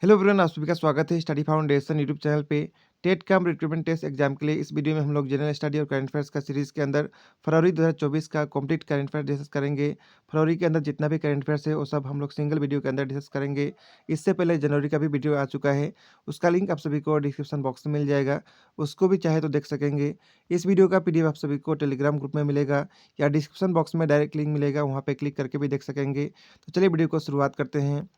Hello everyone, आप सभी का स्वागत है स्टडी फाउंडेशन यूट्यूब चैनल पे। टेट कम रिक्रूटमेंट टेस्ट एग्जाम के लिए इस वीडियो में हम लोग जनरल स्टडी और करंट अफेयर्स का सीरीज़ के अंदर फरवरी 2024 का कंप्लीट करंट अफेयर डिस्कस करेंगे। फरवरी के अंदर जितना भी करंट अफेयर्स है वो सब हम लोग सिंगल वीडियो के अंदर डिस्कस करेंगे। इससे पहले जनवरी का भी वीडियो आ चुका है, उसका लिंक आप सभी को डिस्क्रिप्शन बॉक्स में मिल जाएगा, उसको भी चाहे तो देख सकेंगे। इस वीडियो का पीडीएफ आप सभी को टेलीग्राम ग्रुप में मिलेगा या डिस्क्रिप्शन बॉक्स में डायरेक्ट लिंक मिलेगा, वहाँ पर क्लिक करके भी देख सकेंगे। तो चलिए वीडियो को शुरुआत करते हैं।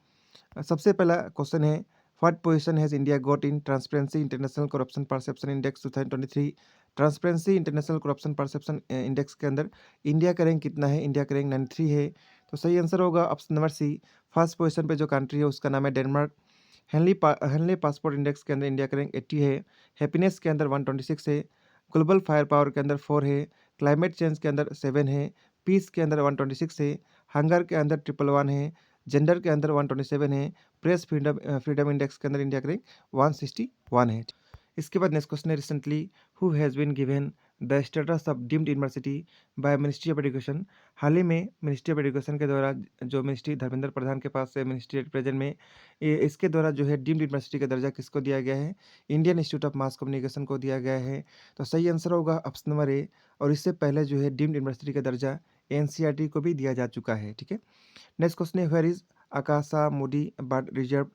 सबसे पहला क्वेश्चन है, what position has India got in transparency international corruption perception index 2023। Transparency international corruption perception index के अंदर इंडिया का रैंक कितना है? इंडिया का रैंक 93 है। तो सही आंसर होगा option number C. First position पे जो कंट्री है उसका नाम है डेनमार्क। हेनली पासपोर्ट इंडेक्स के अंदर इंडिया का रैंक 80 है। हैप्पीनेस के अंदर 126 है। ग्लोबल फायर पावर के अंदर 4 है। क्लाइमेट चेंज के अंदर 7 है। पीस के अंदर 126 है। हंगर के अंदर 111 है। जेंडर के अंदर 127 है। प्रेस फ्रीडम इंडेक्स के अंदर इंडिया का रैंक 161 है। इसके बाद नेक्स्ट क्वेश्चन है, recently who has been given the status of deemed university by ministry of education. हाल ही में मिनिस्ट्री ऑफ एजुकेशन के द्वारा, जो मिनिस्ट्री धर्मेंद्र प्रधान के पास है मिनिस्ट्री एट प्रेजेंट में, इसके द्वारा जो है डीम्ड यूनिवर्सिटी का दर्जा किसको दिया गया है? Indian institute of mass communication को दिया गया है। तो सही आंसर होगा ऑप्शन नंबर ए। और इससे पहले जो है डीम्ड यूनिवर्सिटी का दर्जा एनसीईआरटी को भी दिया जा चुका है। ठीक है। नेक्स्ट क्वेश्चन है, where is Ankasamudra bird reserve,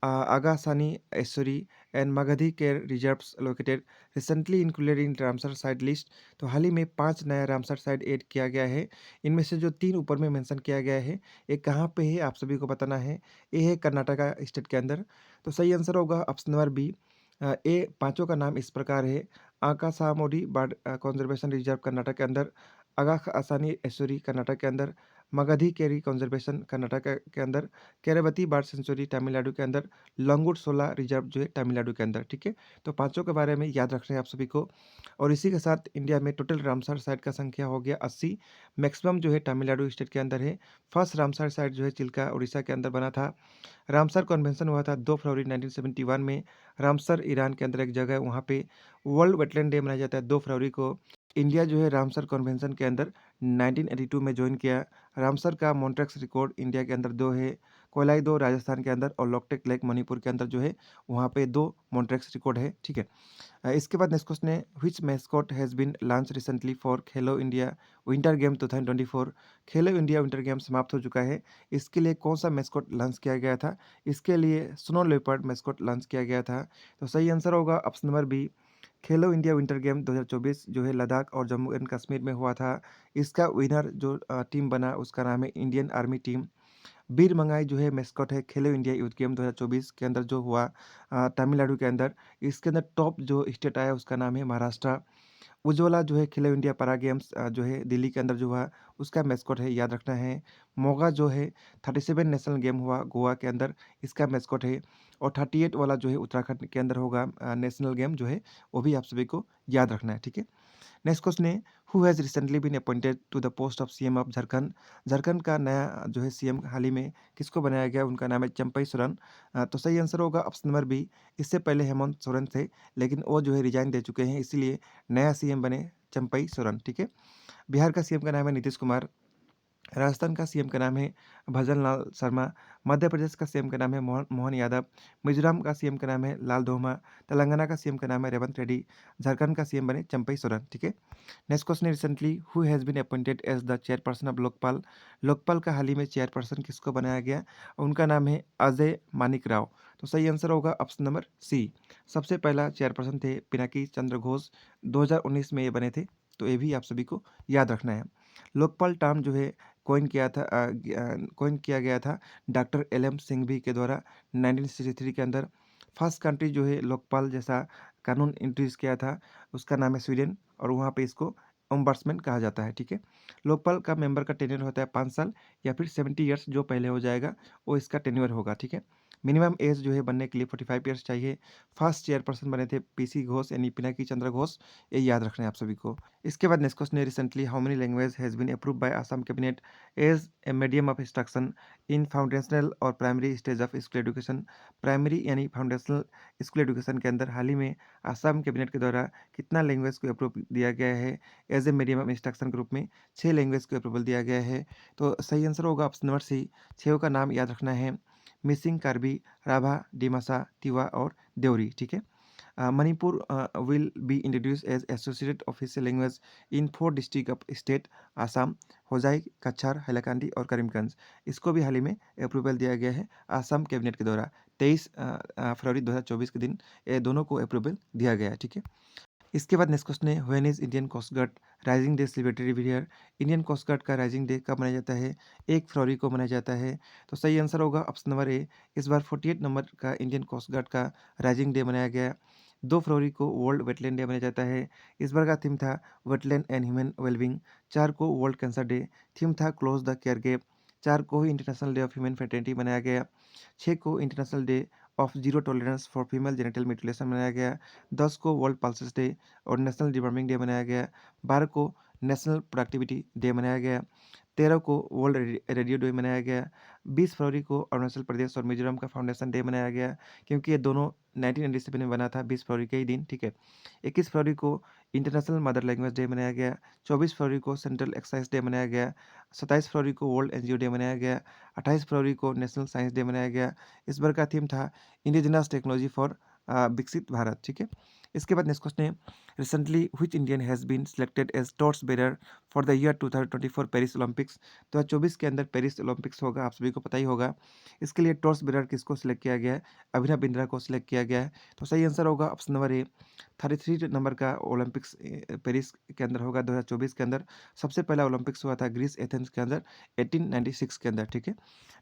Aghanashini estuary and Magadi Kere reserves located, recently included in Ramsar site list. तो हाल ही में 5 नया रामसर साइट ऐड किया गया है। इनमें से जो 3 ऊपर में मेंशन किया गया है, ये कहाँ पे है आप सभी को बताना है। ये है कर्नाटका स्टेट के अंदर। तो सही आंसर होगा ऑप्शन नंबर बी। ये पांचों का नाम इस प्रकार है, आकासामोडी बर्ड कंजर्वेशन रिजर्व कर्नाटक के अंदर, अगाख आसानी एस्सोरी कर्नाटक के अंदर, मगधी केरी कंजर्वेशन कर्नाटक के अंदर, केरावती बर्ड सेंचुरी तमिलनाडु के अंदर, लंगुट सोला रिजर्व जो है तमिलनाडु के अंदर। ठीक है। तो पांचों के बारे में याद रखना है आप सभी को। और इसी के साथ इंडिया में टोटल रामसर साइट का संख्या हो गया 80। मैक्सिमम जो है तमिलनाडु स्टेट के अंदर है। फर्स्ट रामसर साइट जो है चिल्का उड़ीसा के अंदर बना था। रामसर कन्वेंशन हुआ था 2 फरवरी 1971 में। रामसर ईरान के अंदर एक जगह है, वहाँ पे वर्ल्ड वेटलैंड डे मनाया जाता है 2 फरवरी को। इंडिया जो है रामसर कन्वेंशन के अंदर 1982 में ज्वाइन किया। रामसर का मॉन्ट्रेक्स रिकॉर्ड इंडिया के अंदर 2 है, कोलाई 2 राजस्थान के अंदर और लोकटेक लेक मणिपुर के अंदर जो है वहाँ पे 2 मॉन्ट्रेक्स रिकॉर्ड है। ठीक है। इसके बाद नेक्स्ट क्वेश्चन है, which mascot has been launch recently for Khelo India winter game 2024। Khelo India winter game समाप्त हो चुका है। इसके लिए कौन सा मैस्कॉट लॉन्च किया गया था? इसके लिए स्नो लेपर्ड मैस्कॉट लॉन्च किया गया था। तो सही आंसर होगा ऑप्शन नंबर बी। खेलो इंडिया विंटर गेम 2024 जो है लद्दाख और जम्मू एंड कश्मीर में हुआ था। इसका विनर जो टीम बना उसका नाम है इंडियन आर्मी टीम। वीर मंगाई जो है मैस्कॉट है खेलो इंडिया यूथ गेम 2024 के अंदर जो हुआ तमिलनाडु के अंदर। इसके अंदर टॉप जो स्टेट आया उसका नाम है महाराष्ट्र। उज्ज्वला जो है खेलो इंडिया पैरा गेम्स जो है दिल्ली के अंदर जो हुआ उसका मैस्कॉट है, याद रखना है। मोगा जो है 37 नेशनल गेम हुआ गोवा के अंदर, इसका मैस्कॉट है। और 38 वाला जो है उत्तराखंड के अंदर होगा नेशनल गेम जो है, वो भी आप सभी को याद रखना है। ठीक है। नेक्स्ट क्वेश्चन है, who has recently been appointed to the post of CM of Jharkhand. Jharkhand का नया जो है सीएम हाल ही में किसको बनाया गया? उनका नाम है चंपई सोरेन। तो सही आंसर होगा ऑप्शन नंबर बी। इससे पहले हेमंत सोरेन थे, लेकिन वो जो है रिजाइन दे चुके हैं, इसीलिए नया सीएम बने चंपई सोरेन। ठीक है। बिहार का सीएम का नाम है नीतीश कुमार। राजस्थान का सीएम का नाम है भजन लाल शर्मा। मध्य प्रदेश का सीएम का नाम है मोहन मोहन यादव। मिजोरम का सीएम का नाम है लाल धोमा। तेलंगाना का सीएम का नाम है रेवंत रेड्डी। झारखंड का सीएम बने चंपई सोरेन। ठीक है। नेक्स्ट क्वेश्चन है, recently who has been appointed as the chairperson of Lokpal. Lokpal का हाल ही में चेयरपर्सन किसको बनाया गया? उनका नाम है अजय मानिक राव। तो सही आंसर होगा ऑप्शन नंबर सी। सबसे पहला चेयरपर्सन थे पिनाकी चंद्र घोष, 2019 में ये बने थे। तो ये भी आप सभी को याद रखना है। लोकपाल टर्म जो है कोइन किया गया था डॉक्टर एल.एम. सिंघवी के द्वारा 1963 के अंदर। फर्स्ट कंट्री जो है लोकपाल जैसा कानून इंट्रोड्यूस किया था उसका नाम है स्वीडन, और वहाँ पे इसको ओम्बड्समैन कहा जाता है। ठीक है। लोकपाल का मेंबर का टेन्योर होता है 5 साल या फिर 70 ईयर्स, जो पहले हो जाएगा वो इसका टेन्योर होगा। ठीक है। मिनिमम एज जो है बनने के लिए 45 ईयर्स चाहिए। फर्स्ट चेयरपर्सन बने थे पीसी घोष यानी पिनाकी चंद्र घोष, ये याद रखना है आप सभी को। इसके बाद नेक्स्ट क्वेश्चन है, recently how many language has been approved by Assam cabinet as a medium of instruction in foundational और primary stage of school education. Primary यानी फाउंडेशनल स्कूल एजुकेशन के अंदर हाल ही में असम कैबिनेट के द्वारा कितना लैंग्वेज को अप्रूव दिया गया है? As a medium of instruction के रूप में 6 लैंग्वेज को अप्रूवल दिया गया है। तो सही आंसर होगा ऑप्शन नंबर सी। 6 का नाम याद रखना है। मिसिंग, कार्बी, राभा, डिमासा, तिवा और देवरी, ठीक है। Manipur will be introduced as associate official language in 4 district of state Assam, Hojai, Cachar, Hailakandi और करीमगंज। इसको भी हाल ही में अप्रूवल दिया गया है आसाम कैबिनेट के द्वारा। 23 फरवरी 2024 के दिन ये दोनों को अप्रूवल दिया गया है, ठीक है। इसके बाद नेक्स्ट क्वेश्चन है, when is Indian coast guard rising day celebrated every year. Indian coast guard का राइजिंग डे कब मनाया जाता है? 1 फरवरी को मनाया जाता है। तो सही आंसर होगा ऑप्शन नंबर ए। इस बार 48 नंबर का इंडियन कोस्ट गार्ड का राइजिंग डे मनाया गया। 2 फरवरी को वर्ल्ड वेटलैंड डे मनाया जाता है। इस बार का थीम था वेटलैंड एंड ह्यूमन वेलबिंग। 4 को वर्ल्ड कैंसर डे, थीम था क्लोज द केयर गैप। 4 को ही international day of human fraternity मनाया गया। 6 को international day of zero tolerance for female genital mutilation मनाया गया। 10 को वर्ल्ड पल्सेस डे और नेशनल डिवर्मिंग डे मनाया गया। 12 को नेशनल प्रोडक्टिविटी डे मनाया गया। 13 को वर्ल्ड रेडियो डे मनाया गया। 20 फरवरी को अरुणाचल प्रदेश और मिजोरम का फाउंडेशन डे मनाया गया, क्योंकि ये दोनों 1997 में बना था 20 फरवरी के ही दिन, ठीक है। 21 फरवरी को इंटरनेशनल मदर लैंग्वेज डे मनाया गया। 24 फरवरी को सेंट्रल एक्साइज डे मनाया गया। 27 फरवरी को वर्ल्ड एनजीओ डे मनाया गया। 28 फरवरी को नेशनल साइंस डे मनाया गया। इस बार का थीम था इंडिजिनस टेक्नोलॉजी फॉर विकसित भारत, ठीक है। इसके बाद नेक्स्ट क्वेश्चन है, recently which Indian has been selected as torch bearer for the year 2024 Paris Olympics. 2024 के अंदर पेरिस ओलंपिक्स होगा, आप सभी को पता ही होगा। इसके लिए टॉर्च बेरर किसको सिलेक्ट किया गया है? अभिनव बिंद्रा को सिलेक्ट किया गया है। तो सही आंसर होगा ऑप्शन नंबर ए। 33 नंबर का ओलंपिक्स पेरिस के अंदर होगा 2024 के अंदर। सबसे पहला ओलंपिक्स हुआ था ग्रीस एथेंस के अंदर 1896 के अंदर, ठीक है।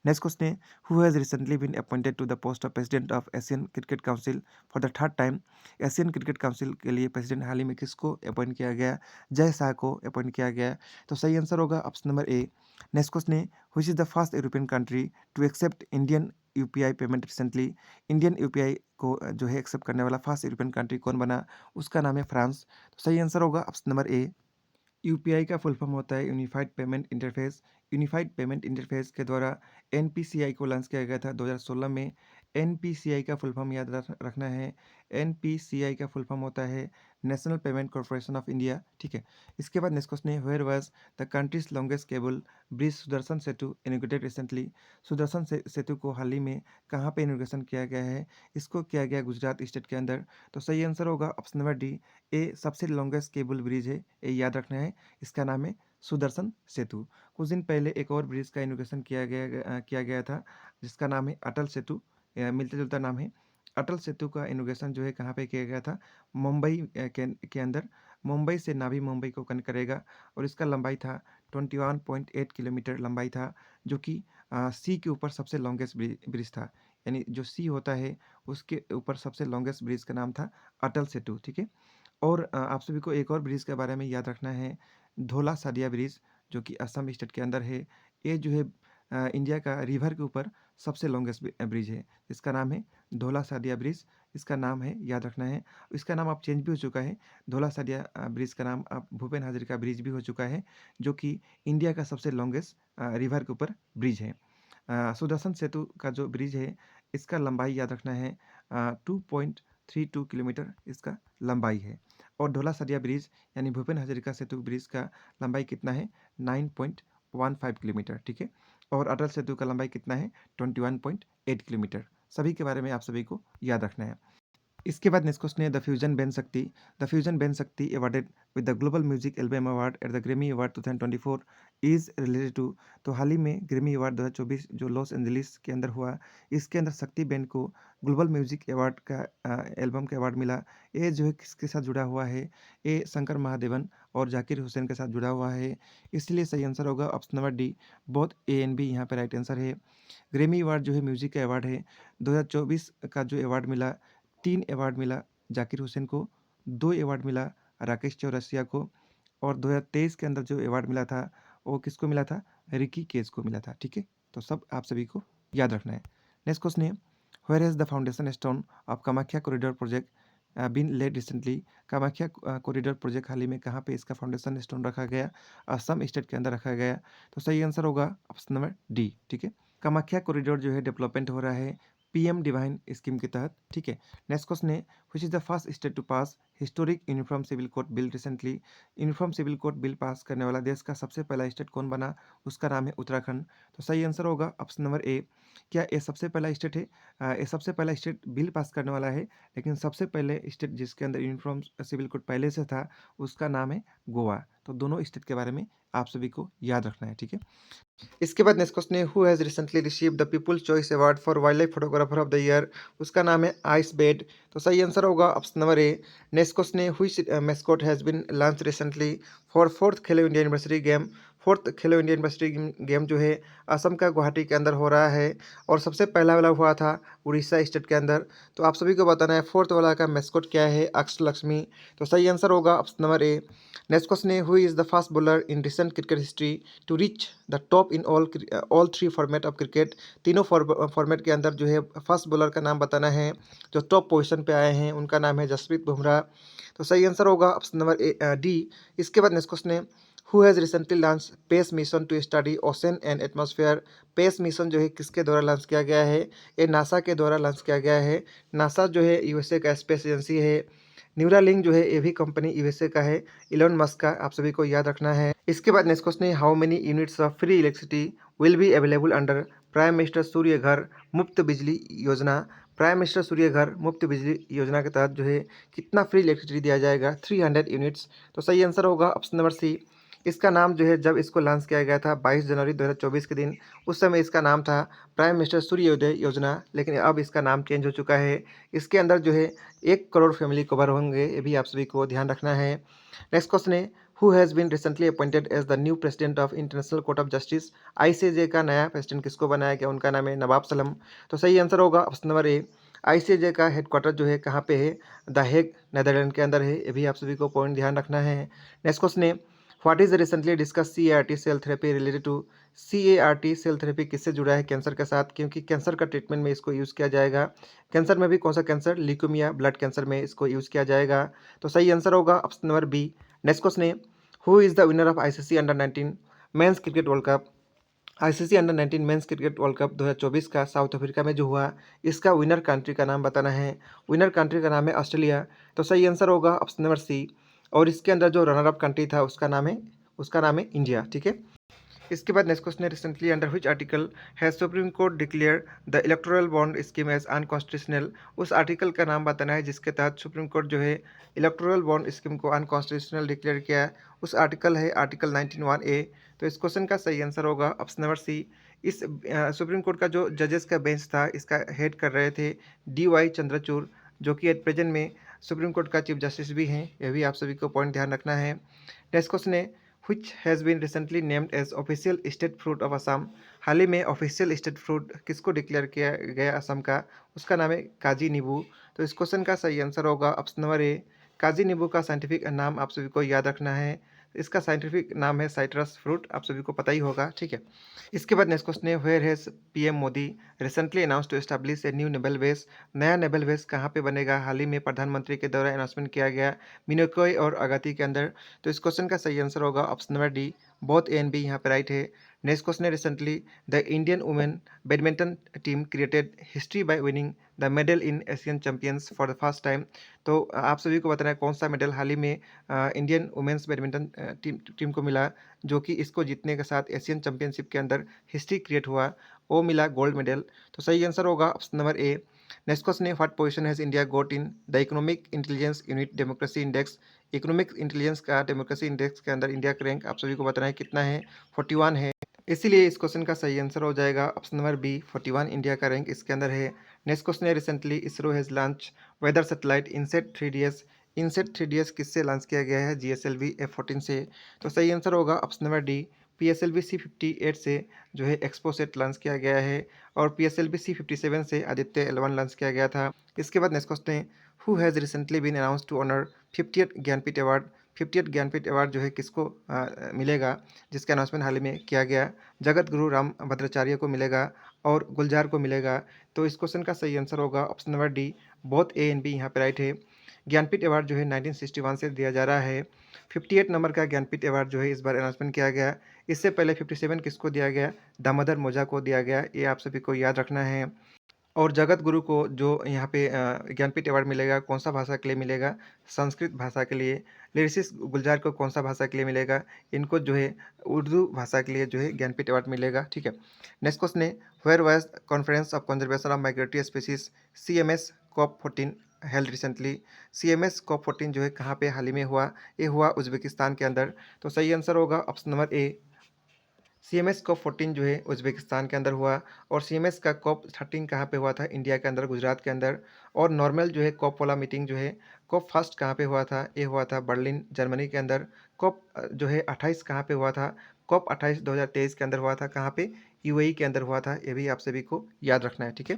नेक्स्ट क्वेश्चन है, who has recently been appointed to the post of president of Asian cricket council for the third time. Asian cricket council के लिए प्रेसिडेंट हाल ही में किसको अपॉइंट किया गया? जय शाह को अपॉइंट किया गया। तो सही आंसर होगा option number A. Next question है, which is the first European country to accept Indian UPI payment recently. Indian UPI को जो है एक्सेप्ट करने वाला फर्स्ट यूरोपियन कंट्री कौन बना? उसका नाम है फ्रांस। तो सही आंसर होगा ऑप्शन नंबर ए। यूपीआई का फुल फॉर्म होता है unified payment interface. Unified payment interface के द्वारा एनपीसीआई को लॉन्च किया गया था 2016 में। एनपीसीआई का फुल फॉर्म याद रखना है। एनपीसीआई का फुल फॉर्म होता है national payment corporation of India, ठीक है। इसके बाद नेक्स्ट क्वेश्चन है, where was the country's longest cable bridge Sudarshan Setu inaugurated recently. Sudarshan Setu को हाल ही में कहाँ पे इनोग्रेशन किया गया है? इसको किया गया गुजरात स्टेट के अंदर। तो सही आंसर होगा ऑप्शन नंबर डी। ए सबसे लॉन्गेस्ट केबल ब्रिज है, ये याद रखना है। इसका नाम है सुदर्शन सेतु। कुछ दिन पहले एक और ब्रिज का इनोग्रेशन किया गया था, जिसका नाम है अटल सेतु। मिलता जुलता नाम है। अटल सेतु का इनोग्रेशन जो है कहाँ पे किया गया था? मुंबई के अंदर। मुंबई से नाभी मुंबई को कनेक्ट करेगा और इसका लंबाई था 21.8 किलोमीटर लंबाई था, जो कि सी के ऊपर सबसे लॉन्गेस्ट ब्रिज था। यानी जो सी होता है उसके ऊपर सबसे लॉन्गेस्ट ब्रिज का नाम था अटल सेतु, ठीक है। और आप सभी को एक और ब्रिज के बारे में याद रखना है, धौला सादिया ब्रिज, जो कि असम स्टेट के अंदर है। ये जो है इंडिया का रिवर के ऊपर सबसे लॉन्गेस्ट ब्रिज है, जिसका नाम है धौला सादिया ब्रिज। इसका नाम है, याद रखना है। इसका नाम अब चेंज भी हो चुका है। धौला सादिया ब्रिज का नाम अब भूपेन हाजरिका ब्रिज भी हो चुका है, जो कि इंडिया का सबसे लॉन्गेस्ट रिवर के ऊपर ब्रिज है। सुदर्शन सेतु का जो ब्रिज है, इसका लंबाई याद रखना है 2.32 किलोमीटर इसका लंबाई है। और ढोला सदिया ब्रिज यानी भूपेन हजारिका सेतु ब्रिज का लंबाई कितना है? 9.15 किलोमीटर, ठीक है। और अटल सेतु का लंबाई कितना है? 21.8 किलोमीटर। सभी के बारे में आप सभी को याद रखना है। इसके बाद नेक्स्ट क्वेश्चन है, the fusion band Shakti. The fusion band Shakti awarded with the global music album award at the Grammy award 2024 is related to. तो हाल ही में ग्रैमी अवार्ड 2024 जो लॉस एंजलिस के अंदर हुआ, इसके अंदर शक्ति बैंड को ग्लोबल म्यूजिक अवार्ड का एल्बम का अवार्ड मिला। ये जो है किसके साथ जुड़ा हुआ है? ये शंकर महादेवन और जाकिर हुसैन के साथ जुड़ा हुआ है। इसलिए सही आंसर होगा option number D. Both A and B यहाँ पर राइट आंसर है। ग्रैमी अवार्ड जो है म्यूजिक का अवार्ड है। 2024 का जो अवार्ड मिला, 3 अवार्ड मिला जाकिर हुसैन को, 2 अवार्ड मिला राकेश चौरसिया को, और 2023 के अंदर जो अवार्ड मिला था वो किसको मिला था? रिकी केज को मिला था, ठीक है। तो सब आप सभी को याद रखना है। नेक्स्ट क्वेश्चन है, where has the foundation stone of Kamakhya corridor project been laid recently. Kamakhya corridor project हाल ही में कहाँ पे इसका फाउंडेशन स्टोन रखा गया? असम स्टेट के अंदर रखा गया। तो सही आंसर होगा ऑप्शन नंबर डी, ठीक है। कामाख्या कॉरिडोर जो है डेवलपमेंट हो रहा है पीएम डिवाइन स्कीम के तहत, ठीक है। नेक्स्ट क्वेश्चन है which is the first state to pass historic uniform civil code bill recently. Uniform civil code bill pass करने वाला देश का सबसे पहला स्टेट कौन बना? उसका नाम है उत्तराखंड। तो सही आंसर होगा ऑप्शन नंबर ए। क्या ये सबसे पहला स्टेट है? ये सबसे पहला स्टेट बिल पास करने वाला है, लेकिन सबसे पहले स्टेट जिसके अंदर यूनिफॉर्म सिविल कोड पहले से था उसका नाम है गोवा। तो दोनों स्टेट के बारे में आप सभी को याद रखना है, ठीक है। इसके बाद नेक्स्ट क्वेश्चन है who has recently receive the people's choice award for wildlife photographer of the year. उसका नाम है आइस बेड। तो सही आंसर होगा option number A. Next question है which mascot has been launch recently for fourth Khelo India university game. Fourth Khelo India university game जो है असम का गुवाहाटी के अंदर हो रहा है, और सबसे पहला वाला हुआ था उड़ीसा स्टेट के अंदर। तो आप सभी को बताना है फोर्थ वाला का मैस्कॉट क्या है। अक्षर लक्ष्मी। तो सही आंसर होगा option number A. Next question है who is the fast bowler in recent cricket history to reach the top in all three format of cricket. तीनों फॉर्मेट के अंदर जो है फर्स्ट बॉलर का नाम बताना है जो टॉप पोजीशन पे आए हैं। उनका नाम है जसप्रीत बुमराह। तो सही आंसर होगा ऑप्शन नंबर डी। इसके बाद नेक्स्ट क्वेश्चन है who has recently launched PACE mission to study ocean and atmosphere. PACE mission जो है किसके द्वारा लॉन्च किया गया है? ये नासा के द्वारा लॉन्च किया गया है। नासा जो है यूएसए का स्पेस एजेंसी है। न्यूरालिंक जो है ये भी कंपनी यूएसए का है, इलोन मस्क का। आप सभी को याद रखना है। इसके बाद नेक्स्ट क्वेश्चन है how many units of free electricity will be available under prime minister Surya Ghar Muft बिजली योजना। प्राइम मिनिस्टर सूर्य घर मुफ्त बिजली योजना के तहत जो है कितना फ्री इलेक्ट्रिसिटी दिया जाएगा? 300 यूनिट्स। तो सही आंसर होगा ऑप्शन नंबर सी। इसका नाम जो है जब इसको लॉन्च किया गया था 22 जनवरी 2024 के दिन, उस समय इसका नाम था प्राइम मिनिस्टर सूर्योदय योजना, लेकिन अब इसका नाम चेंज हो चुका है। इसके अंदर जो है 1 करोड़ फैमिली कवर होंगे, ये भी आप सभी को ध्यान रखना है। नेक्स्ट क्वेश्चन है who has been recently appointed as the new president of International Court of Justice. ICJ का नया प्रेसिडेंट किसको बनाया गया? उनका नाम है नवाब सलम। तो सही आंसर होगा ऑप्शन नंबर ए। आईसीजे का हेडक्वार्टर जो है कहाँ पे है? द हेग नेदरलैंड के अंदर है। ये भी आप सभी को पॉइंट ध्यान रखना है। नेक्स्ट क्वेश्चन है what is the recently discussed CAR-T cell therapy related to. CAR-T cell therapy किससे जुड़ा है? कैंसर के साथ, क्योंकि कैंसर का ट्रीटमेंट में इसको यूज़ किया जाएगा। कैंसर में भी कौन सा कैंसर? ल्यूकेमिया ब्लड कैंसर में इसको यूज़ किया जाएगा। तो सही आंसर होगा option number B. Next question है who is the winner of ICC under 19 men's cricket world cup. ICC under 19 men's cricket world cup 2024 का साउथ अफ्रीका में जो हुआ, इसका विनर कंट्री का नाम बताना है। विनर कंट्री का नाम है ऑस्ट्रेलिया। तो सही आंसर होगा ऑप्शन नंबर सी। और इसके अंदर जो रनर अप कंट्री था उसका नाम है इंडिया, ठीक है। इसके बाद नेक्स्ट क्वेश्चन है recently under which article has Supreme Court declare the electoral bond scheme as unconstitutional. उस आर्टिकल का नाम बताना है जिसके तहत सुप्रीम कोर्ट जो है इलेक्टोरल बॉन्ड स्कीम को अनकॉन्स्टिट्यूशनल डिक्लेयर किया है। उस आर्टिकल है आर्टिकल 19(1)(a)। तो इस क्वेश्चन का सही आंसर होगा ऑप्शन नंबर सी। इस सुप्रीम कोर्ट का जो जजेस का बेंच था इसका हेड कर रहे थे DY चंद्रचूड़, जो कि एट प्रेजेंट में सुप्रीम कोर्ट का चीफ जस्टिस भी हैं। यह भी आप सभी को पॉइंट ध्यान रखना है। नेक्स्ट क्वेश्चन है which has been recently named as official state fruit of Assam। हाल ही में ऑफिशियल स्टेट फ्रूट किसको डिक्लेयर किया गया असम का? उसका नाम है काजी नींबू। तो इस क्वेश्चन का सही आंसर होगा ऑप्शन नंबर ए। काजी नींबू का साइंटिफिक नाम आप सभी को याद रखना है। इसका साइंटिफिक नाम है साइट्रस फ्रूट, आप सभी को पता ही होगा, ठीक है। इसके बाद नेक्स्ट क्वेश्चन है where has PM Modi recently announce to establish a new naval base. नया नेवल बेस कहाँ पे बनेगा? हाल ही में प्रधानमंत्री के द्वारा अनाउंसमेंट किया गया मिनिकॉय और अगाती के अंदर। तो इस क्वेश्चन का सही आंसर होगा option number D. Both A and B यहाँ पे राइट है। नेक्स्ट क्वेश्चन है recently the Indian women badminton team created history by winning the medal in Asian champions for the first time. तो आप सभी को बताना है कौन सा मेडल हाल ही में इंडियन वुमेन्स बैडमिंटन टीम को मिला, जो कि इसको जीतने के साथ एशियन चैंपियनशिप के अंदर हिस्ट्री क्रिएट हुआ, वो मिला गोल्ड मेडल। तो सही आंसर होगा option number A. Next question है what position has India got in the economic intelligence unit democracy index. Economic intelligence का डेमोक्रेसी इंडेक्स के अंदर इंडिया का रैंक आप सभी को बताना है कितना है? 41 है। इसीलिए इस क्वेश्चन का सही आंसर हो जाएगा ऑप्शन नंबर बी। 41 इंडिया का रैंक इसके अंदर है। नेक्स्ट क्वेश्चन है recently ISRO has launch weather satellite INSAT 3DS। INSAT 3DS किससे लॉन्च किया गया है? GSLV F14 से। तो सही आंसर होगा option number D. PSLV C58 से जो है एक्सपोसेट लॉन्च किया गया है, और PSLV C57 से आदित्य L1 लॉन्च किया गया था। इसके बाद नेक्स्ट क्वेश्चन है who has recently been announce to honour 50th Jnanpith award. 50th Jnanpith award जो है किसको मिलेगा, जिसका अनाउंसमेंट हाल ही में किया गया? जगत गुरु राम भद्राचार्य को मिलेगा और गुलजार को मिलेगा। तो इस क्वेश्चन का सही आंसर होगा option number D. Both A and B यहाँ पे राइट है। ज्ञानपीठ अवार्ड जो है 1961 से दिया जा रहा है। 58 नंबर का ज्ञानपीठ अवार्ड जो है इस बार अनाउंसमेंट किया गया। इससे पहले 57 किसको दिया गया? दामोदर मोजा को दिया गया। ये आप सभी को याद रखना है। और जगत गुरु को जो यहाँ पे ज्ञानपीठ अवार्ड मिलेगा, कौन-सा भाषा के लिए मिलेगा? संस्कृत भाषा के लिए। लिरिसिस्ट गुलजार को कौन-सा भाषा के लिए मिलेगा? इनको जो है उर्दू भाषा के लिए जो है ज्ञानपीठ अवार्ड मिलेगा, ठीक है। नेक्स्ट क्वेश्चन है, where was conference of conservation of migratory species CMS COP 14 held recently? CMS COP 14 जो है कहाँ पे हाल ही में हुआ? ये हुआ उज़्बेकिस्तान के अंदर। तो सही आंसर होगा option number A, CMS COP 14 जो है उज़्बेकिस्तान के अंदर हुआ। और सीएमएस का कॉप 13 कहाँ पे हुआ था? इंडिया के अंदर, गुजरात के अंदर। और नॉर्मल जो है कॉप वाला मीटिंग जो है कॉप फर्स्ट कहाँ पे हुआ था? ये हुआ था बर्लिन, जर्मनी के अंदर। कॉप जो है 28 कहाँ पे हुआ था? कॉप 28 2023 के अंदर हुआ था। कहाँ पे? यूएई के अंदर हुआ था। ये भी आप सभी को याद रखना है, ठीक है।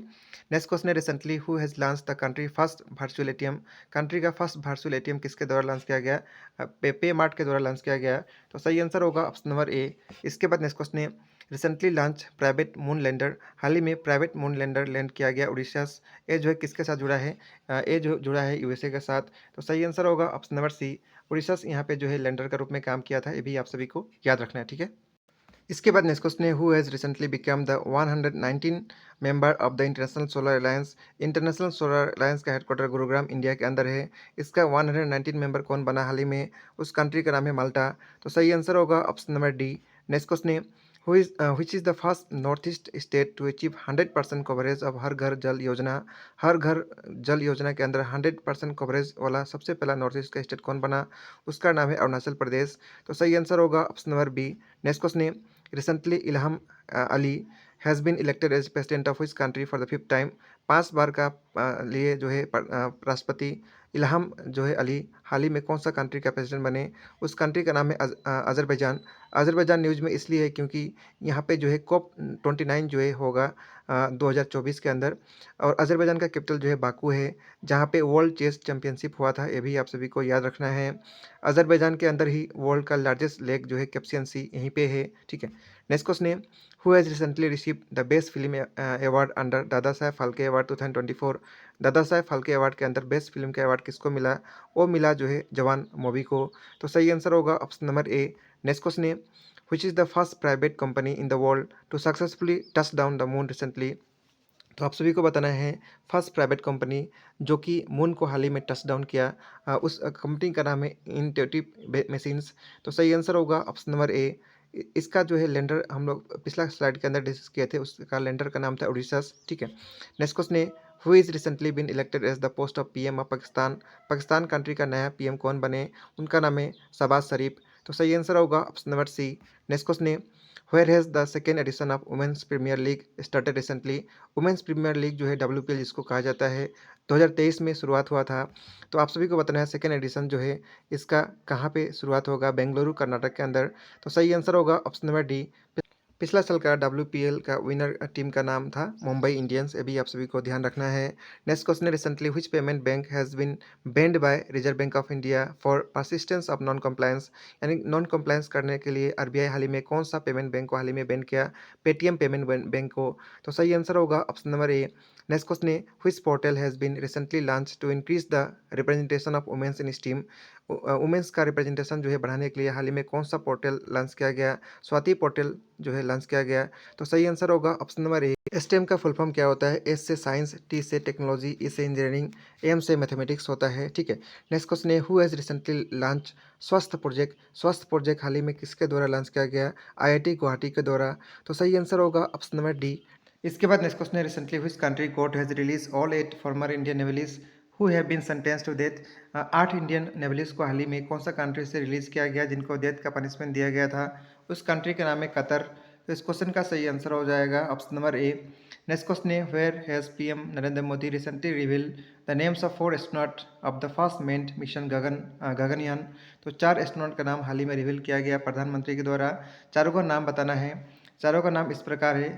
नेक्स्ट क्वेश्चन है, recently who has launch the country first virtual ATM? Country का फर्स्ट वर्चुअल एटीएम किसके द्वारा लॉन्च किया गया? पे मार्ट के द्वारा लॉन्च किया गया। तो सही आंसर होगा ऑप्शन नंबर ए। इसके बाद नेक्स्ट क्वेश्चन है, recently launch private moon lander? हाल ही में प्राइवेट मून लैंडर लैंड किया गया उड़ीसा। ये जो है किसके साथ जुड़ा है? ये जो जुड़ा है यूएसए के साथ। तो सही आंसर होगा ऑप्शन नंबर सी, उड़ीसा यहाँ पे जो है लैंडर का रूप में काम किया था। ये भी आप सभी को याद रखना है, ठीक है। इसके बाद नेक्स्ट क्वेश्चन है, who has recently become the 119 member of the international solar alliance? International solar alliance का हेडक्वार्टर गुरुग्राम, इंडिया के अंदर है। इसका 119 मेंबर कौन बना हाल ही में? उस कंट्री का नाम है माल्टा। तो सही आंसर होगा option number D. Next question है, which is the first north east state to achieve 100% coverage of Har Ghar Jal योजना? हर घर जल योजना के अंदर 100% कवरेज वाला सबसे पहला नॉर्थ ईस्ट का स्टेट कौन बना? उसका नाम है अरुणाचल प्रदेश। तो सही आंसर होगा option number B. Next question है, recently Ilham Ali has been elected as president of which country for the 5th time? 5 बार का लिए जो है राष्ट्रपति इल्हाम जो है अली हाल ही में कौन सा कंट्री का प्रेसिडेंट बने? उस कंट्री का नाम है अज़रबैजान। अज़रबैजान न्यूज़ में इसलिए है क्योंकि यहाँ पे जो है कॉप 29 जो है होगा 2024 के अंदर। और अज़रबैजान का कैपिटल जो है बाकू है, जहाँ पे वर्ल्ड चेस चैंपियनशिप हुआ था। ये भी आप सभी को याद रखना है। अज़रबैजान के अंदर ही वर्ल्ड का लार्जेस्ट लेक जो है कैस्पियन सी यहीं पे है, ठीक है। नेक्स्ट क्वेश्चन है, who has recently received the best film award under Dada Saheb Phalke award 2024? Dada Saheb Phalke award के अंदर बेस्ट फिल्म का अवार्ड किसको मिला? वो मिला जो है जवान मूवी को। तो सही आंसर होगा option number A. Next question है, which is the first private company in the world to successfully touch down the moon recently? तो आप सभी को बताना है फर्स्ट प्राइवेट कंपनी जो कि मून को हाल ही में टच डाउन किया, उस कंपनी का नाम है इंट्यूटिव मशीन्स। तो सही आंसर होगा ऑप्शन नंबर ए। इसका जो है लैंडर हम लोग पिछला स्लाइड के अंदर डिस्कस किए थे, उसका लैंडर का नाम था उड़ीसा, ठीक है। नेक्स्ट क्वेश्चन है, who is recently been elected as the post of PM of Pakistan? Pakistan country का नया पीएम कौन बने? उनका नाम है शहबाज शरीफ। तो सही आंसर होगा option number C. Next question है, where has the second edition of women's premier league started recently? Women's premier league जो है डब्ल्यूपीएल जिसको कहा जाता है, 2023 में शुरुआत हुआ था। तो आप सभी को बताना है सेकेंड एडिशन जो है इसका कहाँ पे शुरुआत होगा? बेंगलुरु कर्नाटक के अंदर। तो सही आंसर होगा ऑप्शन नंबर डी। पिछला साल का डब्ल्यूपीएल का विनर टीम का नाम था मुंबई इंडियंस। ये भी आप सभी को ध्यान रखना है। नेक्स्ट क्वेश्चन है, recently which payment bank has been banned by reserve bank of India for persistence of non compliance? यानी नॉन कंप्लायंस करने के लिए आरबीआई हाल ही में कौन सा पेमेंट बैंक को हाल ही में बैन किया? पेटीएम पेमेंट बैंक को। तो सही आंसर होगा option number A. Next question है, which portal has been recently launch to increase the representation of womens in STEM? Womens का रिप्रेजेंटेशन जो है बढ़ाने के लिए हाल ही में कौन सा पोर्टल लॉन्च किया गया? स्वाति पोर्टल जो है लॉन्च किया गया। तो सही आंसर होगा ऑप्शन नंबर ए। स्टेम का फुल फॉर्म क्या होता है? एस से साइंस, टी से टेक्नोलॉजी, ई से इंजीनियरिंग, एम से मैथमेटिक्स होता है, ठीक है। नेक्स्ट क्वेश्चन है, हु हैज़ रिसेंटली लॉन्च स्वस्थ प्रोजेक्ट? स्वस्थ प्रोजेक्ट हाल ही में किसके द्वारा लॉन्च किया गया? आईआईटी गुवाहाटी के द्वारा। तो सही आंसर होगा ऑप्शन नंबर डी। इसके बाद नेक्स्ट क्वेश्चन है, recently which country court has release all 8 former Indian navals who have been sentence to death? 8 Indian navals को हाल ही में कौन सा कंट्री से रिलीज किया गया जिनको डेथ का पनिशमेंट दिया गया था? उस कंट्री का नाम है कतर। तो इस क्वेश्चन का सही आंसर हो जाएगा option number A. Next question है, where has PM Narendra Modi recently reveal the names of 4 astronaut of the first manned mission Gaganyaan? तो 4 एस्ट्रोनॉट का नाम हाल ही में रिवील किया गया प्रधानमंत्री के द्वारा। चारों का नाम बताना है। चारों का नाम इस प्रकार है,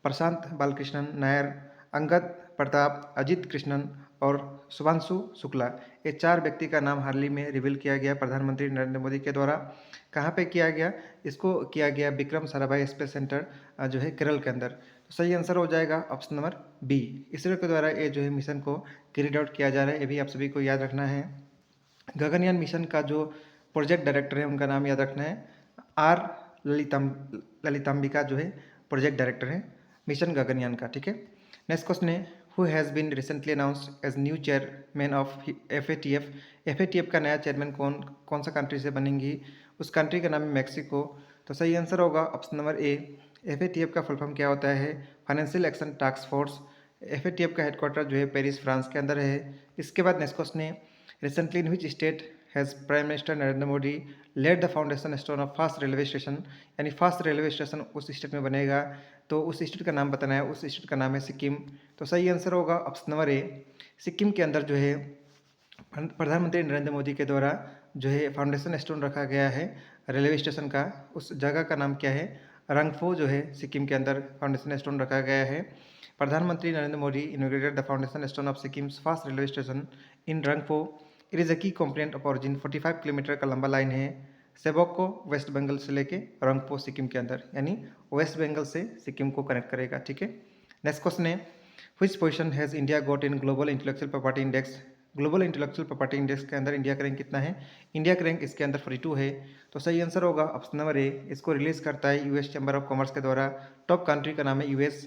प्रशांत बालकृष्णन नायर, अंगद प्रताप, अजित कृष्णन और शुभांशु शुक्ला। ये 4 व्यक्ति का नाम हाल ही में रिवील किया गया प्रधानमंत्री नरेंद्र मोदी के द्वारा। कहाँ पे किया गया? इसको किया गया विक्रम साराभाई स्पेस सेंटर जो है केरल के अंदर। तो सही आंसर हो जाएगा ऑप्शन नंबर बी। इसरो के द्वारा ये जो है मिशन को कैरिड आउट किया जा रहा है, ये भी आप सभी को याद रखना है। गगनयान मिशन का जो प्रोजेक्ट डायरेक्टर है उनका नाम याद रखना है, आर ललितांबिका जो है प्रोजेक्ट डायरेक्टर है मिशन गगनयान का, ठीक है। नेक्स्ट क्वेश्चन है, who has been recently announced as new chairman of FATF। FATF का नया चेयरमैन कौन सा कंट्री से बनेंगी? उस कंट्री का नाम है मैक्सिको। तो सही आंसर होगा ऑप्शन नंबर ए। FATF का फुल फॉर्म क्या होता है? Financial action task force. FATF का हेडक्वार्टर जो है पेरिस फ्रांस के अंदर है। इसके बाद नेक्स्ट क्वेश्चन है, recently in which state has prime minister Narendra Modi laid the foundation stone of fast railway station, यानी फास्ट रेलवे स्टेशन उस स्टेट में बनेगा। तो उस स्टेट का नाम बताना है, उस स्टेट का नाम है सिक्किम। तो सही आंसर होगा ऑप्शन नंबर ए। सिक्किम के अंदर जो है प्रधानमंत्री नरेंद्र मोदी के द्वारा जो है फाउंडेशन स्टोन रखा गया है रेलवे स्टेशन का। उस जगह का नाम क्या है? रंगफो जो है सिक्किम के अंदर फाउंडेशन स्टोन रखा गया है। प्रधानमंत्री Narendra Modi inaugurated the foundation stone of Sikkim's first railway station in Rangpo. It is a key component of origin. 45 kilometre का लंबा लाइन है सेबोक को वेस्ट बंगाल से लेके रंगपो सिक्किम के अंदर, यानी वेस्ट बंगाल से सिक्किम को कनेक्ट करेगा। ठीक है, नेक्स्ट क्वेश्चन है, which position has India got in global intellectual property index? Global intellectual property index के अंदर इंडिया का रैंक कितना है? इंडिया का रैंक इसके अंदर 42 है। तो सही आंसर होगा ऑप्शन नंबर ए। इसको रिलीज करता है यूएस चैम्बर ऑफ कॉमर्स के द्वारा। टॉप कंट्री का नाम है यूएस।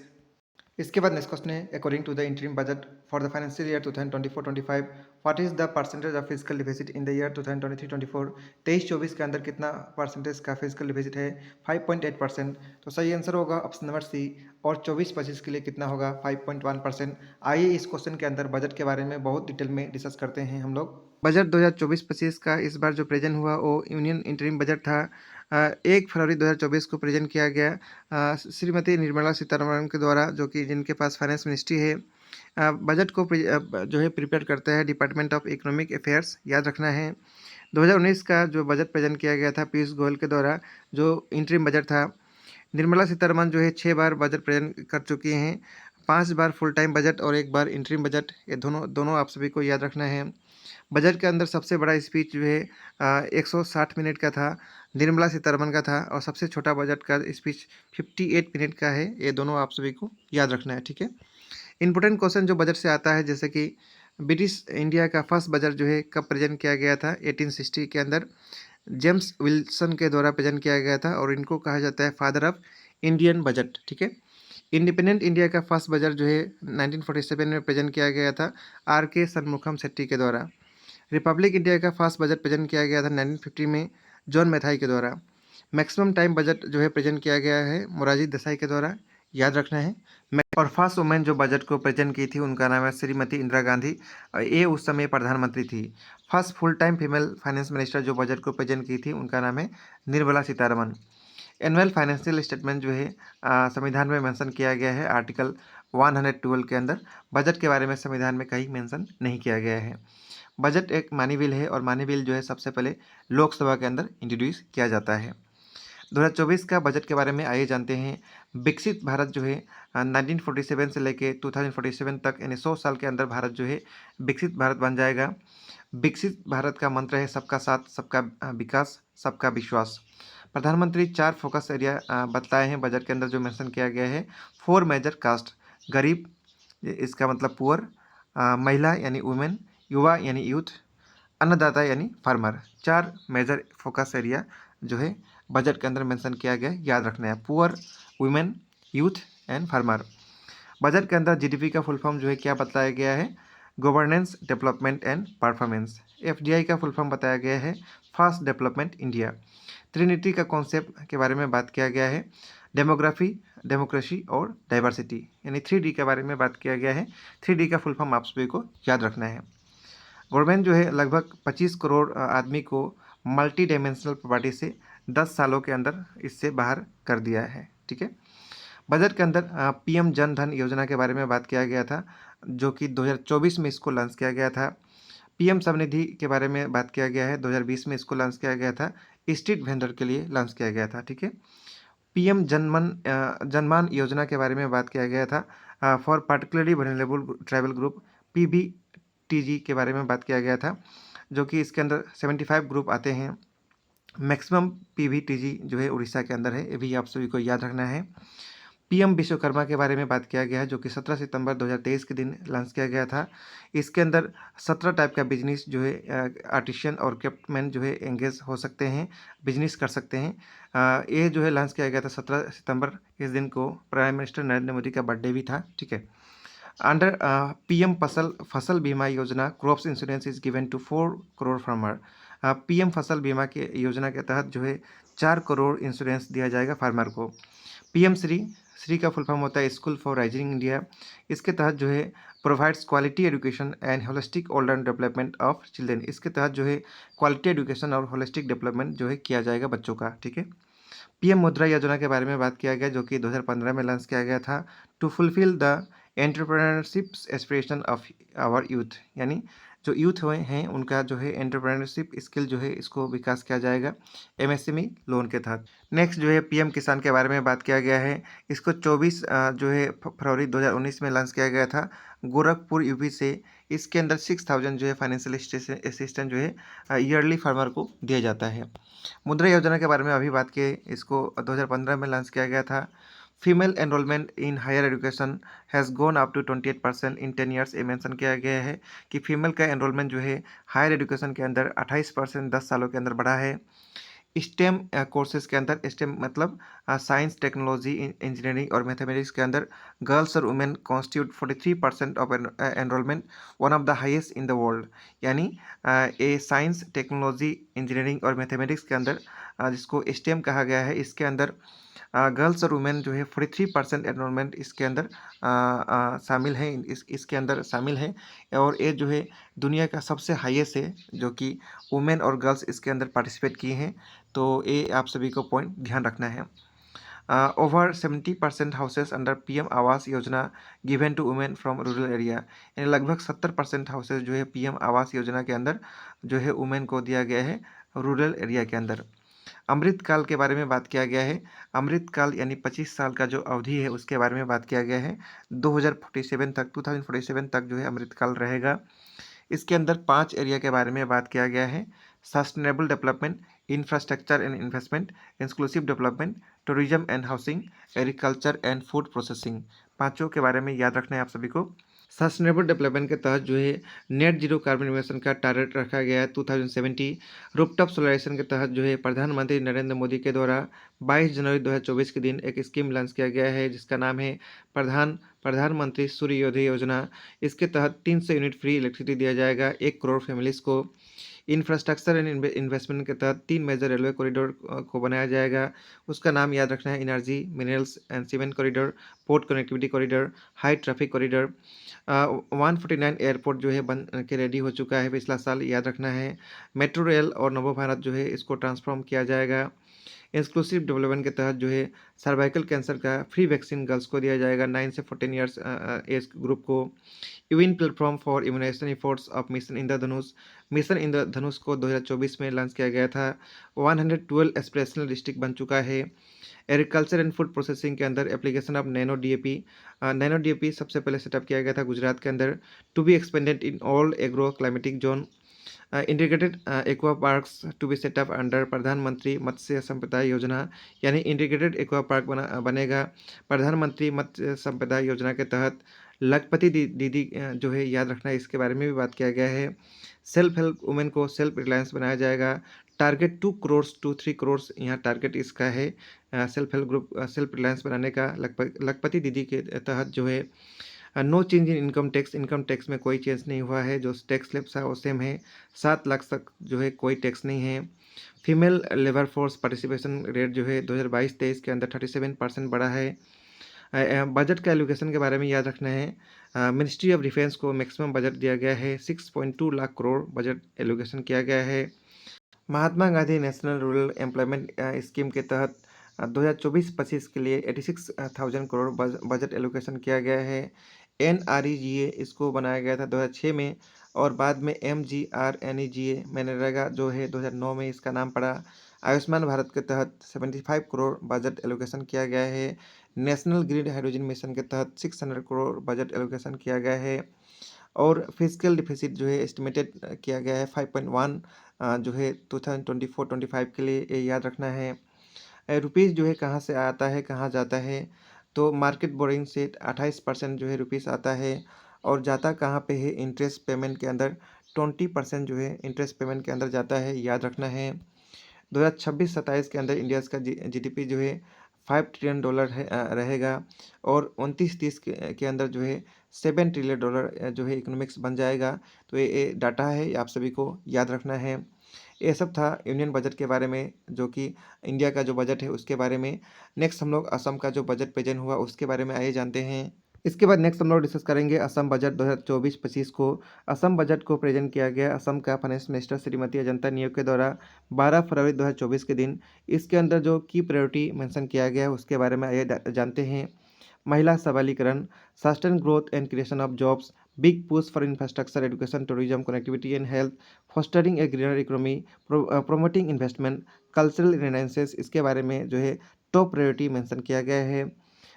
इसके बाद नेक्स्ट क्वेश्चन है, according to the interim budget for the financial year 2024-25 what is the percentage of physical deficit in the year 2023-24? 23-24 के अंदर कितना परसेंटेज का फिजिकल डिफिसिट है? 5.8%। तो सही आंसर होगा ऑप्शन नंबर सी। और 24-25 के लिए कितना होगा? 5.1%। आइए इस क्वेश्चन के अंदर बजट के बारे में बहुत डिटेल में डिस्कस करते हैं हम लोग। बजट 2024-25 का इस बार जो प्रेजेंट हुआ वो यूनियन इंटरिम बजट था। 1 फरवरी 2024 को प्रेजेंट किया गया श्रीमती निर्मला सीतारमण के द्वारा, जो कि जिनके पास फाइनेंस मिनिस्ट्री है। बजट को जो है प्रिपेयर करता है डिपार्टमेंट ऑफ इकोनॉमिक अफेयर्स, याद रखना है। 2019 का जो बजट प्रेजेंट किया गया था पीयूष गोयल के द्वारा, जो इंटरिम बजट था। निर्मला सीतारमण जो है 6 बार बजट प्रेजेंट कर चुकी हैं, 5 बार फुल टाइम बजट और 1 बार इंटरिम बजट। ये दोनों आप सभी को याद रखना है। बजट के अंदर सबसे बड़ा स्पीच जो है 160 मिनट का था, निर्मला सीतारमण का था। और सबसे छोटा बजट का स्पीच 58 मिनट का है। ये दोनों आप सभी को याद रखना है। ठीक है, इंपॉर्टेंट क्वेश्चन जो बजट से आता है, जैसे कि ब्रिटिश इंडिया का फर्स्ट बजट जो है कब प्रेजेंट किया गया था? 1860 के अंदर जेम्स विल्सन के द्वारा प्रेजेंट किया गया था, और इनको कहा जाता है फादर ऑफ इंडियन बजट। ठीक है, इंडिपेंडेंट इंडिया का फर्स्ट बजट जो है 1947 में प्रेजेंट किया गया था RK शनमुखम शेट्टी के द्वारा। रिपब्लिक इंडिया का फर्स्ट बजट प्रेजेंट किया गया था 1950 में जॉन मैथाई के द्वारा। मैक्सिमम टाइम बजट जो है प्रेजेंट किया गया है मोरारजी देसाई के द्वारा, याद रखना है। और फर्स्ट वुमेन जो बजट को प्रेजेंट की थी उनका नाम है श्रीमती इंदिरा गांधी, और ये उस समय प्रधानमंत्री थी। First full time female finance minister जो बजट को प्रेजेंट की थी उनका नाम है Nirmala Sitharaman. Annual financial statement जो है संविधान में मेंशन किया गया है आर्टिकल 112 के अंदर। बजट के बारे में संविधान में कहीं मेंशन नहीं किया गया है। बजट एक मानी बिल है, और मानी बिल जो है सबसे पहले लोकसभा के अंदर इंट्रोड्यूस किया जाता है। 2024 का बजट के बारे में आइए जानते हैं। विकसित भारत जो है 1947 से लेके 2047 तक, यानी 100 साल के अंदर भारत जो है विकसित भारत बन जाएगा। विकसित भारत का मंत्र है सबका साथ, सबका विकास, सबका विश्वास। प्रधानमंत्री 4 फोकस एरिया बतलाए हैं बजट के अंदर, जो मेंशन किया गया है। 4 मेजर कास्ट, गरीब इसका मतलब पुअर, महिला यानी वुमेन, युवा यानी यूथ, अन्नदाता यानी फार्मर। 4 मेजर फोकस एरिया जो है बजट के अंदर मेंशन किया गया है, याद रखना है। Poor, women, youth and farmer. Budget के अंदर जीडीपी का फुल फॉर्म जो है क्या बताया गया है? Governance, development and performance. FDI का फुल फॉर्म बताया गया है फास्ट डेवलपमेंट इंडिया। ट्रिनिटी का कॉन्सेप्ट के बारे में बात किया गया है, डेमोग्राफी, डेमोक्रेसी और डाइवर्सिटी, यानी 3D के बारे में बात किया गया है। 3D का फुल फॉर्म आप सभी को याद रखना है। गवर्नमेंट जो है लगभग 25 करोड़ आदमी को मल्टी डायमेंशनल प्रॉपर्टी से 10 सालों के अंदर इससे बाहर कर दिया है। ठीक है, बजट के अंदर PM जन धन योजना के बारे में बात किया गया था, जो कि 2024 में इसको लॉन्च किया गया था। PM स्वनिधि के बारे में बात किया गया है, 2020 में इसको लॉन्च किया गया था। स्ट्रीट वेंडर के लिए लॉन्च किया गया था। ठीक है, PM जनमान योजना के बारे में बात किया गया था for particularly vulnerable tribal group, PBTG के बारे में बात किया गया था, जो कि इसके अंदर 75 ग्रुप आते हैं। मैक्सिमम PBTG जो है उड़ीसा के अंदर है, ये भी आप सभी को याद रखना है। PM विश्वकर्मा के बारे में बात किया गया है, जो कि 17 सितंबर 2023 के दिन लॉन्च किया गया था। इसके अंदर 17 टाइप का बिजनेस जो है आर्टिशियन और क्राफ्टमैन जो है एंगेज हो सकते हैं, बिजनेस कर सकते हैं। ये जो है लॉन्च किया गया था 17 सितंबर। इस दिन को प्राइम मिनिस्टर नरेंद्र मोदी का बर्थडे भी था। ठीक है, अंडर पीएम फसल Fasal Bima Yojana crops insurance is given to 4 crore farmer. PM Fasal Bima के योजना के तहत जो है 4 करोड़ इंश्योरेंस दिया जाएगा फार्मर को। पीएम श्री का फुल फॉर्म होता है स्कूल फॉर राइजिंग इंडिया। इसके तहत जो है provides quality education and holistic all round development of children. इसके तहत जो है क्वालिटी एजुकेशन और होलिस्टिक डेवलपमेंट जो है किया जाएगा बच्चों का, ठीक है। पीएम मुद्रा योजना के बारे में बात किया गया जो कि 2015 में लॉन्च किया गया था। To fulfil the entrepreneurship aspiration of our youth, यानी जो यूथ हुए हैं उनका जो है एंटरप्रेन्योरशिप स्किल जो है इसको विकास किया जाएगा एमएसएमई लोन के तहत। नेक्स्ट जो है पीएम किसान के बारे में बात किया गया है। इसको 24 जो है फरवरी 2019 में लॉन्च किया गया था गोरखपुर यूपी से। इसके अंदर 6000 जो है फाइनेंशियल असिस्टेंट जो है ईयरली फार्मर को दिया जाता है। मुद्रा योजना के बारे में अभी बात किए, इसको 2015 में लॉन्च किया गया था। Female enrolment in higher education has gone up to 28% in 10 years. ये मेंशन किया गया है कि फीमेल का एनरोलमेंट जो है हायर एजुकेशन के अंदर 28% 10 सालों के अंदर बढ़ा है। स्टेम कोर्सेज के अंदर, स्टेम मतलब साइंस टेक्नोलॉजी इंजीनियरिंग और मैथमेटिक्स के अंदर गर्ल्स और women constitute 43% of enrolment, one of the highest in the world. यानी ये साइंस टेक्नोलॉजी इंजीनियरिंग और मैथमेटिक्स के अंदर जिसको स्टेम कहा गया है, इसके अंदर गर्ल्स और वुमेन जो है 43% एनरोलमेंट इसके अंदर शामिल है, इसके अंदर शामिल है। और ये जो है दुनिया का सबसे हाईएस्ट है जो कि वुमेन और गर्ल्स इसके अंदर पार्टिसिपेट किए हैं। तो ये आप सभी को पॉइंट ध्यान रखना है। Over 70% houses under PM Awas Yojana given to women from rural area. यानी लगभग 70% हाउसेस जो है पीएम आवास योजना के अंदर जो है वुमेन को दिया गया है रूरल एरिया के अंदर। अमृतकाल के बारे में बात किया गया है। अमृतकाल यानी 25 साल का जो अवधि है उसके बारे में बात किया गया है। 2047 तक जो है अमृतकाल रहेगा। इसके अंदर 5 एरिया के बारे में बात किया गया है। Sustainable development, infrastructure and investment, inclusive development, tourism and housing, agriculture and food processing. पाँचों के बारे में याद रखना है आप सभी को। सस्टेनेबल डेवलपमेंट के तहत जो है नेट जीरो कार्बन इमिशन का टारगेट रखा गया है 2070। रूफटॉप सोलराइजेशन के तहत जो है प्रधानमंत्री नरेंद्र मोदी के द्वारा 22 जनवरी 2024 के दिन एक स्कीम लॉन्च किया गया है जिसका नाम है प्रधानमंत्री सूर्य योजना योजना। इसके तहत 300 यूनिट फ्री इलेक्ट्रिसिटी दिया जाएगा 1 करोड़ फैमिलीज़ को। इंफ्रास्ट्रक्चर एंड इन्वेस्टमेंट के तहत 3 मेजर रेलवे कॉरिडोर को बनाया जाएगा। उसका नाम याद रखना है energy minerals and cement corridor, port connectivity corridor, high traffic corridor. 149 airport जो है बन के रेडी हो चुका है पिछला साल, याद रखना है। मेट्रो रेल और नवो भारत जो है इसको ट्रांसफॉर्म किया जाएगा। इंक्लूसिव डेवलपमेंट के तहत जो है सर्वाइकल कैंसर का फ्री वैक्सीन गर्ल्स को दिया जाएगा 9 से 14 ईयर्स एज ग्रुप को। UN platform for immunization efforts of mission Indradhanush, mission Indradhanush को 2024 में लॉन्च किया गया था। 112 एस्पिरेशनल डिस्ट्रिक्ट बन चुका है। एग्रीकल्चर एंड फूड प्रोसेसिंग के अंदर application of nano DAP, nano DAP सबसे पहले सेटअप किया गया था गुजरात के अंदर। To be expanded in all agro climatic zone. Integrated aqua parks to be setup under Pradhan Mantri Matsya संपदा योजना। यानी इंटीग्रेटेड एक्वा पार्क बनेगा प्रधानमंत्री मत्स्य संपदा योजना के तहत। लखपति दीदी जो है याद रखना है, इसके बारे में भी बात किया गया है। सेल्फ हेल्प वुमेन को सेल्फ रिलायंस बनाया जाएगा। टारगेट 2 करोड़ टू 3 करोड़ यहाँ टारगेट इसका है self help group self reliance बनाने का। लखपति दीदी के तहत जो है no change in income tax में कोई चेंज नहीं हुआ है, जो टैक्स स्लैब था वो सेम है। 7 लाख तक जो है कोई टैक्स नहीं है। Female labour force participation rate जो है 2022-23 के अंदर 37% बढ़ा है। बजट का एलोकेशन के बारे में याद रखना है। मिनिस्ट्री ऑफ डिफेंस को मैक्सिमम बजट दिया गया है 6.2 लाख करोड़ बजट एलोकेशन किया गया है। Mahatma Gandhi national rural employment scheme के तहत 2024-25 के लिए 86,000 करोड़ बजट एलोकेशन किया गया है। NREGA इसको बनाया गया था 2006 में और बाद में MGRNEGA मनरेगा जो है 2009 में इसका नाम पड़ा। आयुष्मान भारत के तहत 75 करोड़ बजट एलोकेशन किया गया है। नेशनल ग्रीन हाइड्रोजन मिशन के तहत 600 करोड़ बजट एलोकेशन किया गया है। और फिजिकल डिफिसिट जो है एस्टिमेटेड किया गया है 5.1 जो है 2024-25 के लिए, ये याद रखना है। रुपीज़ जो है कहाँ से आता है कहाँ जाता है, तो मार्केट बोरिंग से 28% जो है रुपीज़ आता है और जाता कहाँ पे है इंटरेस्ट पेमेंट के अंदर 20% जो है इंटरेस्ट पेमेंट के अंदर जाता है, याद रखना है। 2026-27 के अंदर इंडिया का जीडीपी जो है $5 ट्रिलियन है रहेगा और 29-30 के अंदर जो है $7 ट्रिलियन जो है इकोनॉमिक्स बन जाएगा। तो ये डाटा है, ये आप सभी को याद रखना है। ये सब था यूनियन बजट के बारे में, जो कि इंडिया का जो बजट है उसके बारे में। नेक्स्ट हम लोग असम का जो बजट प्रेजेंट हुआ उसके बारे में आइए जानते हैं। इसके बाद नेक्स्ट हम लोग डिस्कस करेंगे असम बजट 2024-25 को। असम बजट को प्रेजेंट किया गया असम का फाइनेंस मिनिस्टर श्रीमती अजंता नियोग के द्वारा 12 फरवरी 2024 के दिन। इसके अंदर जो की प्रायोरिटी मेंशन किया गया है उसके बारे में आइए जानते हैं। महिला सबलीकरण, sustain growth and creation of jobs, big push for infrastructure, education, tourism, connectivity and health, fostering a greener economy, promoting investment, cultural renaissance, इसके बारे में जो है टॉप प्रायोरिटी मेंशन किया गया है।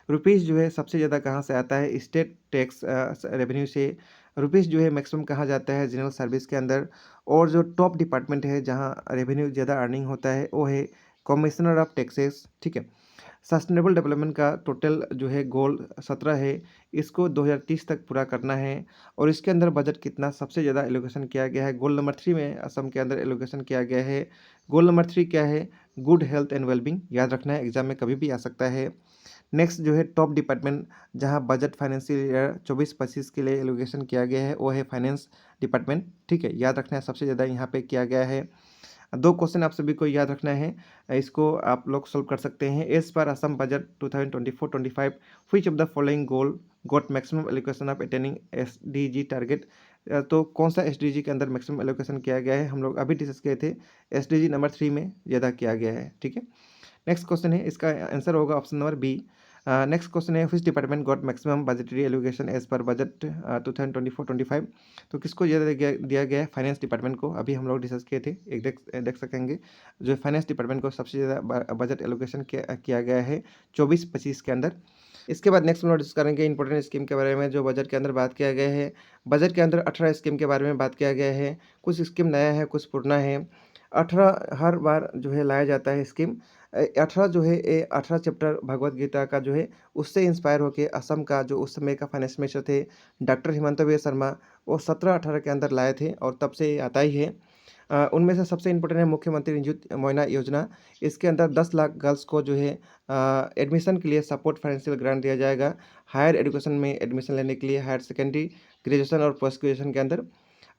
रुपीज़ जो है सबसे ज़्यादा कहाँ से आता है? स्टेट टैक्स रेवेन्यू से। रुपीज़ जो है मैक्सिमम कहाँ जाता है? जनरल सर्विस के अंदर। और जो टॉप डिपार्टमेंट है जहाँ रेवेन्यू ज़्यादा अर्निंग होता है वो है कमिश्नर ऑफ टैक्सेस, ठीक है। सस्टेनेबल डेवलपमेंट का टोटल जो है गोल 17 है, इसको 2030 तक पूरा करना है। और इसके अंदर बजट कितना सबसे ज़्यादा एलोकेशन किया गया है? गोल नंबर 3 में असम के अंदर एलोकेशन किया गया है। गोल नंबर 3 क्या है? Good health and wellbeing. याद रखना है, एग्जाम में कभी भी आ सकता है। नेक्स्ट जो है टॉप डिपार्टमेंट जहां बजट फाइनेंशियल ईयर 24-25 के लिए एलोकेशन किया गया है वो है फाइनेंस डिपार्टमेंट, ठीक है। याद रखना है सबसे ज़्यादा यहाँ पे किया गया है। दो क्वेश्चन आप सभी को याद रखना है, इसको आप लोग सोल्व कर सकते हैं। As per Assam budget 2024-25 which of the following goal got maximum allocation of attaining SDG target. तो कौन सा एसडीजी के अंदर मैक्सिमम एलोकेशन किया गया है? हम लोग अभी डिस्कस किए थे, एसडीजी नंबर 3 में ज़्यादा किया गया है, ठीक है। नेक्स्ट क्वेश्चन है, इसका आंसर होगा option number B. Next question है, which department got maximum budgetary allocation as per budget 2024-25। तो किसको ज़्यादा दिया गया है? फाइनेंस डिपार्टमेंट को। अभी हम लोग डिस्कस किए थे, एक देख सकेंगे। जो फाइनेंस डिपार्टमेंट को सबसे ज़्यादा बजट एलोकेशन किया गया है 24-25 के अंदर। इसके बाद नेक्स्ट हम लोग डिस्कस करेंगे इंपॉर्टेंट स्कीम के बारे में जो बजट के अंदर बात किया गया है। बजट के अंदर 18 स्कीम के बारे में बात किया गया है। कुछ स्कीम नया है, कुछ पुराना है। 18 हर बार जो है लाया जाता है स्कीम। 18 जो है ये 18 चैप्टर भगवत गीता का जो है उससे इंस्पायर होके असम का जो उस समय का फाइनेंस मिनिस्टर थे डॉक्टर हिमंत बिस्वा शर्मा, वो 17-18 के अंदर लाए थे और तब से ये आता ही है। उनमें से सबसे इम्पोर्टेंट है मुख्यमंत्री निजुत मोइना योजना। इसके अंदर 10 लाख गर्ल्स को जो है एडमिशन के लिए सपोर्ट फाइनेंशियल ग्रांट दिया जाएगा हायर एजुकेशन में एडमिशन लेने के लिए, हायर सेकेंडरी, ग्रेजुएशन और पोस्ट ग्रेजुएशन के अंदर।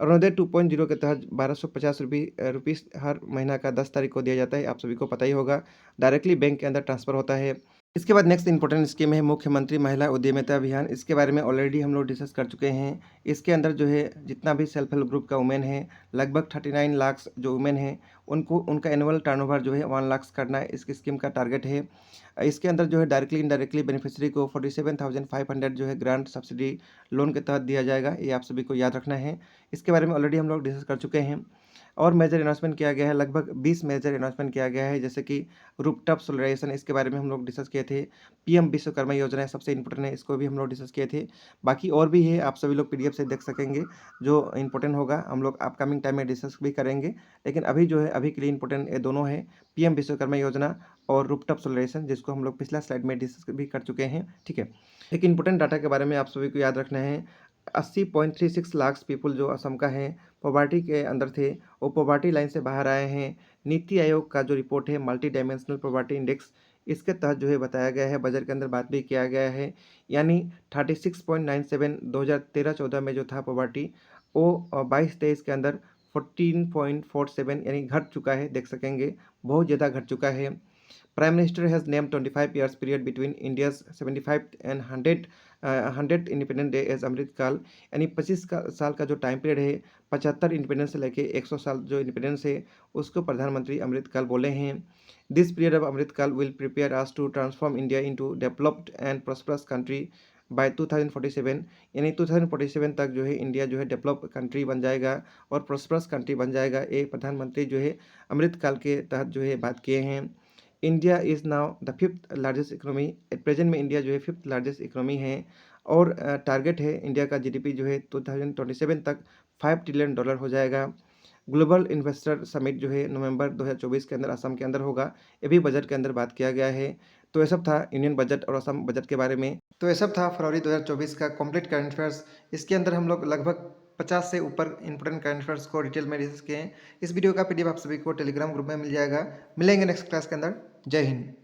अरुणोदय 2.0 के तहत 1250 रुपीज़ हर महीना का 10 तारीख को दिया जाता है। आप सभी को पता ही होगा, डायरेक्टली बैंक के अंदर ट्रांसफ़र होता है। इसके बाद नेक्स्ट इंपॉर्टेंट स्कीम है मुख्यमंत्री महिला उद्यमिता अभियान। इसके बारे में ऑलरेडी हम लोग डिस्कस कर चुके हैं। इसके अंदर जो है जितना भी सेल्फ हेल्प ग्रुप का वुमेन है, लगभग 39 लाख जो वुमेन है उनको उनका एनुअल टर्नओवर जो है 1 लाख करना है, इसकी स्कीम का टारगेट है। इसके अंदर जो है डायरेक्टली इनडायरेक्टली बेनिफिशियरी को 47,500 जो है ग्रांट सब्सिडी लोन के तहत दिया जाएगा, ये आप सभी को याद रखना है। इसके बारे में ऑलरेडी हम लोग डिस्कस कर चुके हैं। और मेजर अनाउंसमेंट किया गया है, लगभग 20 मेजर अनाउंसमेंट किया गया है, जैसे कि रूफटॉप सोलराइजेशन, इसके बारे में हम लोग डिस्कस किए थे। पीएम विश्वकर्मा योजना सबसे इंपॉर्टेंट है, इसको भी हम लोग डिस्कस किए थे। बाकी और भी है, आप सभी लोग पीडीएफ से देख सकेंगे। जो इंपॉर्टेंट होगा हम लोग अपकमिंग टाइम में डिस्कस भी करेंगे, लेकिन अभी जो है अभी के लिए इंपॉर्टेंट ये दोनों है, पीएम विश्वकर्मा योजना और रूफटॉप सोलराइजेशन, जिसको हम लोग पिछला स्लाइड में डिस्कस भी कर चुके हैं, ठीक है। एक इंपॉर्टेंट डाटा के बारे में आप सभी को याद रखना है। 80.36 लाख पीपल जो असम का है पॉवर्टी के अंदर थे, वो पॉवर्टी लाइन से बाहर आए हैं। नीति आयोग का जो रिपोर्ट है मल्टी डायमेंशनल पॉवर्टी इंडेक्स, इसके तहत जो है बताया गया है, बजट के अंदर बात भी किया गया है। यानी 36.97 2013-14 में जो था पॉवर्टी, वो 22-23 के अंदर 14.47 यानी घट चुका है, देख सकेंगे बहुत ज़्यादा घट चुका है। Prime Minister has named 25 years period between India's 75 and 100 independent day as Amrit Kaal. यानी 25 साल का जो टाइम पीरियड है, 75 इंडिपेंडेंस से लेके 100 साल जो इंडिपेंडेंस है उसको प्रधानमंत्री अमृत काल बोले हैं। This period of Amrit Kaal will prepare us to transform India into developed and prosperous country by 2047। यानी 2047 तक जो है इंडिया जो है डेवलप कंट्री बन जाएगा और प्रॉस्परस कंट्री बन जाएगा। ये प्रधानमंत्री जो है अमृत काल के तहत जो है बात किए हैं। India is now the 5th largest economy. Present में इंडिया जो है 5th लार्जेस्ट इकोनॉमी है। और टारगेट है इंडिया का जीडीपी जो है 2027 तक $5 ट्रिलियन हो जाएगा। ग्लोबल इन्वेस्टर समिट जो है नवंबर 2024 के अंदर असम के अंदर होगा, ये भी बजट के अंदर बात किया गया है। तो ये सब था यूनियन बजट और असम बजट के बारे में। तो ये सब था फरवरी 2024 का कंप्लीट करंट अफेयर्स। इसके अंदर हम लोग लगभग 50 से ऊपर इंपॉर्टेंट करंट अफेयर्स को डिटेल में डिस्कस किए हैं। इस वीडियो का पीडीएफ आप सभी को टेलीग्राम ग्रुप में मिल जाएगा। मिलेंगे नेक्स्ट क्लास के अंदर। जय हिंद।